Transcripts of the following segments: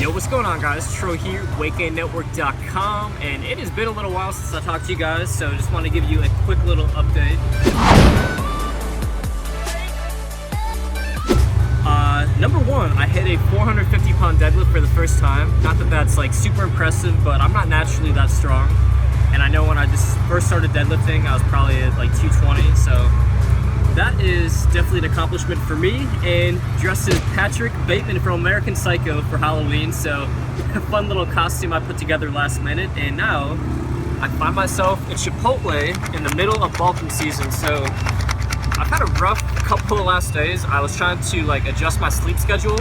Yo, what's going on, guys? Troy here, WeightGainNetwork.com, and it has been a little while since I talked to you guys, so I just want to give you a quick little update. Number one, I hit a 450-pound deadlift for the first time. Not that that's like super impressive, but I'm not naturally that strong. And I know when I just first started deadlifting, I was probably at like 220, so that is definitely an accomplishment for me. And dressed as Patrick Bateman from American Psycho for Halloween, so a fun little costume I put together last minute. And now I find myself at Chipotle in the middle of bulking season. So I've had a rough couple of last days. I was trying to like adjust my sleep schedule,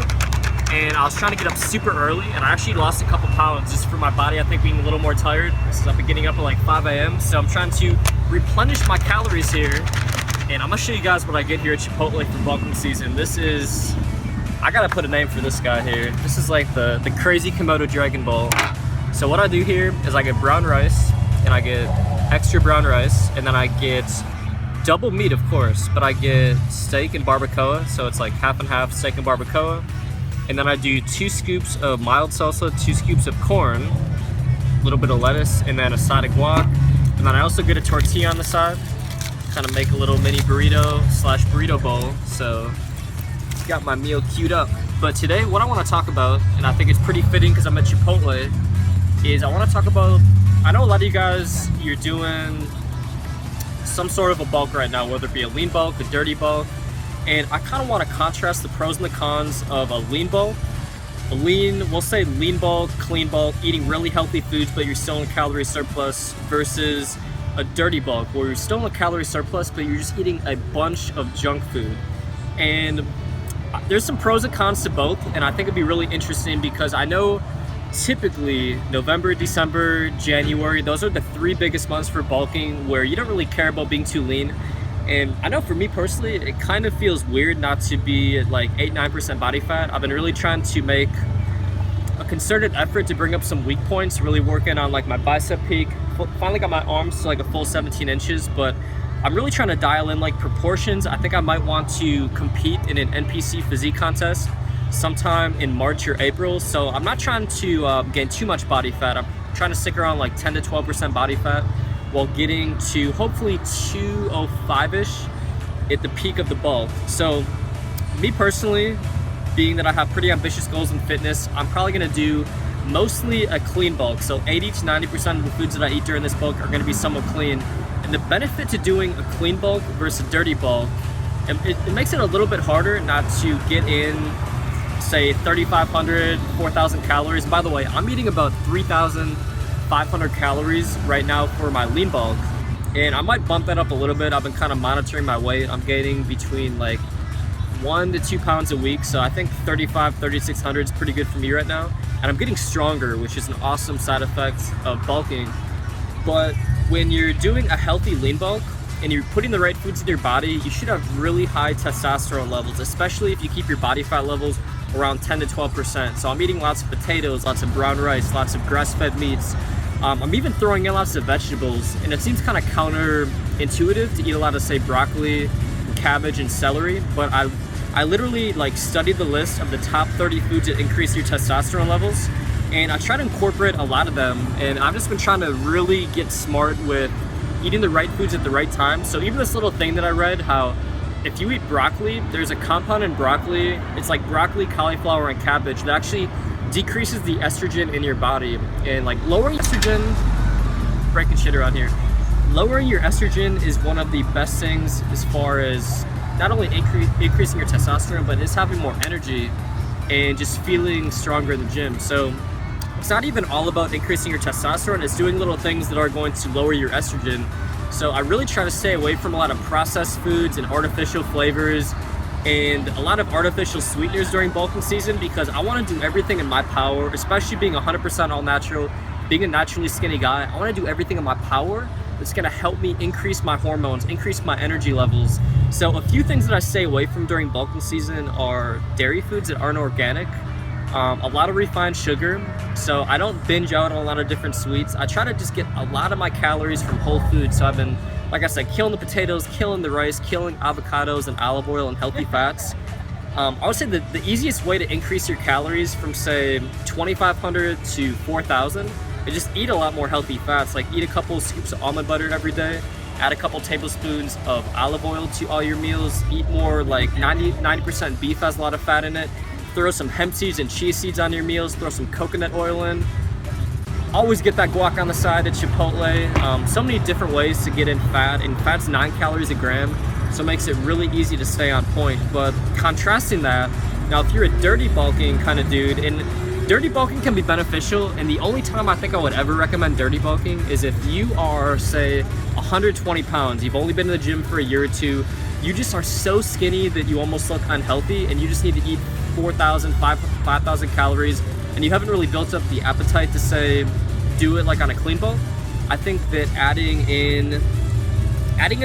and I was trying to get up super early, and I actually lost a couple pounds just for my body, I think, being a little more tired since I've been getting up at like 5 a.m. So I'm trying to replenish my calories here, and I'm gonna show you guys what I get here at Chipotle for bulking season. This is, I gotta put a name for this guy here. This is like the crazy Komodo Dragon Bowl. So what I do here is I get brown rice, and I get extra brown rice, and then I get double meat, of course, but I get steak and barbacoa, so it's like half and half steak and barbacoa. And then I do 2 scoops of mild salsa, 2 scoops of corn, a little bit of lettuce, and then a side of guac. And then I also get a tortilla on the side, kind of make a little mini burrito slash burrito bowl. So got my meal queued up. But today, what I want to talk about, and I think it's pretty fitting because I'm at Chipotle, is I want to talk about, I know a lot of you guys, you're doing some sort of a bulk right now, whether it be a lean bulk, a dirty bulk, and I kind of want to contrast the pros and the cons of a lean bulk. A lean, we'll say lean bulk, clean bulk, eating really healthy foods but you're still in calorie surplus, versus a dirty bulk where you're still in a calorie surplus but you're just eating a bunch of junk food. And there's some pros and cons to both, and I think it'd be really interesting because I know typically November, December, January, those are the 3 biggest months for bulking where you don't really care about being too lean. And I know for me personally, it kind of feels weird not to be at like 8-9% body fat. I've been really trying to make a concerted effort to bring up some weak points, really working on like my bicep peak. Finally got my arms to like a full 17 inches, but I'm really trying to dial in like proportions. I think I might want to compete in an NPC physique contest sometime in March or April. So I'm not trying to gain too much body fat. I'm trying to stick around like 10 to 12% body fat while getting to hopefully 205-ish at the peak of the bulk. So me personally, being that I have pretty ambitious goals in fitness, I'm probably gonna do mostly a clean bulk. So 80 to 90% of the foods that I eat during this bulk are gonna be somewhat clean. And the benefit to doing a clean bulk versus a dirty bulk, it makes it a little bit harder not to get in, say, 3,500, 4,000 calories. By the way, I'm eating about 3,500 calories right now for my lean bulk, and I might bump that up a little bit. I've been kind of monitoring my weight. I'm gaining between like 1 to 2 pounds a week, so I think 3,600 is pretty good for me right now. And I'm getting stronger, which is an awesome side effect of bulking. But when you're doing a healthy lean bulk and you're putting the right foods in your body, you should have really high testosterone levels, especially if you keep your body fat levels around 10 to 12%. So I'm eating lots of potatoes, lots of brown rice, lots of grass-fed meats. I'm even throwing in lots of vegetables, and it seems kind of counterintuitive to eat a lot of, say, broccoli, cabbage, and celery, but I literally like studied the list of the top 30 foods that increase your testosterone levels, and I try to incorporate a lot of them, and I've just been trying to really get smart with eating the right foods at the right time. So even this little thing that I read, how if you eat broccoli, there's a compound in broccoli, it's like broccoli, cauliflower, and cabbage, that actually decreases the estrogen in your body. And like lowering estrogen, breaking shit around here, lowering your estrogen is one of the best things as far as not only increasing your testosterone, but it's having more energy and just feeling stronger in the gym. So it's not even all about increasing your testosterone, it's doing little things that are going to lower your estrogen. So I really try to stay away from a lot of processed foods and artificial flavors and a lot of artificial sweeteners during bulking season, because I want to do everything in my power, especially being 100% all natural, being a naturally skinny guy. I want to do everything in my power that's going to help me increase my hormones, increase my energy levels. So a few things that I stay away from during bulking season are dairy foods that aren't organic, a lot of refined sugar. So I don't binge out on a lot of different sweets. I try to just get a lot of my calories from whole foods. So I've been, like I said, killing the potatoes, killing the rice, killing avocados and olive oil and healthy fats. I would say that the easiest way to increase your calories from say 2,500 to 4,000 is just eat a lot more healthy fats. Like eat a couple scoops of almond butter every day, add a couple tablespoons of olive oil to all your meals, eat more like 90% beef has a lot of fat in it, throw some hemp seeds and chia seeds on your meals, throw some coconut oil in. Always get that guac on the side at Chipotle. So many different ways to get in fat, and fat's 9 calories a gram, so it makes it really easy to stay on point. But contrasting that, now if you're a dirty bulking kind of dude, and dirty bulking can be beneficial, and the only time I think I would ever recommend dirty bulking is if you are, say, 120 pounds, you've only been in the gym for a year or two, you just are so skinny that you almost look unhealthy, and you just need to eat 4,000, 5,000 calories, and you haven't really built up the appetite to, say, do it like on a clean bulk. I think that adding in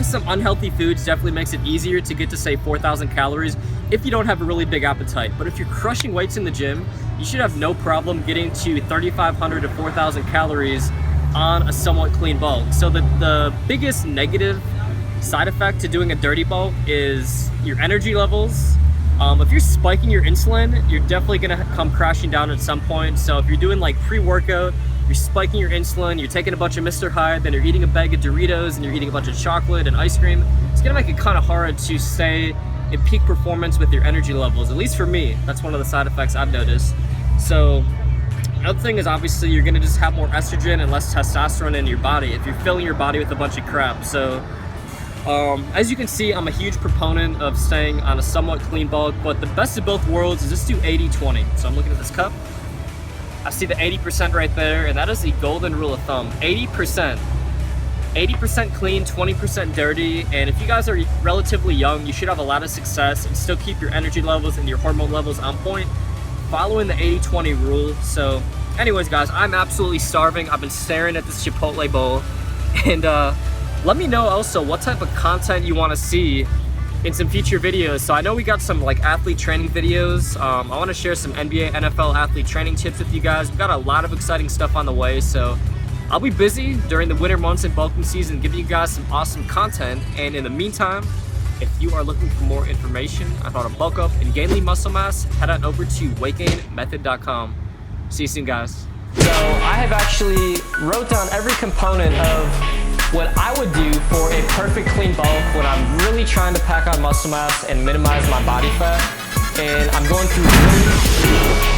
some unhealthy foods definitely makes it easier to get to, say, 4,000 calories if you don't have a really big appetite. But if you're crushing weights in the gym, you should have no problem getting to 3,500 to 4,000 calories on a somewhat clean bulk. So the biggest negative side effect to doing a dirty bulk is your energy levels. If you're spiking your insulin, you're definitely gonna come crashing down at some point. So if you're doing like pre-workout, you're spiking your insulin, you're taking a bunch of Mr. Hyde, then you're eating a bag of Doritos, and you're eating a bunch of chocolate and ice cream, it's gonna make it kind of hard to stay in peak performance with your energy levels. At least for me, that's one of the side effects I've noticed. So another thing is obviously you're gonna just have more estrogen and less testosterone in your body if you're filling your body with a bunch of crap. So as you can see, I'm a huge proponent of staying on a somewhat clean bulk, but the best of both worlds is just do 80-20. So I'm looking at this cup. I see the 80% right there, and that is the golden rule of thumb. 80% clean, 20% dirty, and if you guys are relatively young, you should have a lot of success and still keep your energy levels and your hormone levels on point, following the 80-20 rule. So anyways guys, I'm absolutely starving. I've been staring at this Chipotle bowl, and let me know also what type of content you want to see in some future videos. So I know we got some like athlete training videos. I want to share some NBA, NFL athlete training tips with you guys. We've got a lot of exciting stuff on the way, so I'll be busy during the winter months and bulking season giving you guys some awesome content. And in the meantime, if you are looking for more information on how to bulk up and gain lean muscle mass, head on over to weightgainmethod.com. See you soon, guys. So I have actually wrote down every component of what I would do for a perfect clean bulk when I'm really trying to pack on muscle mass and minimize my body fat. And I'm going through really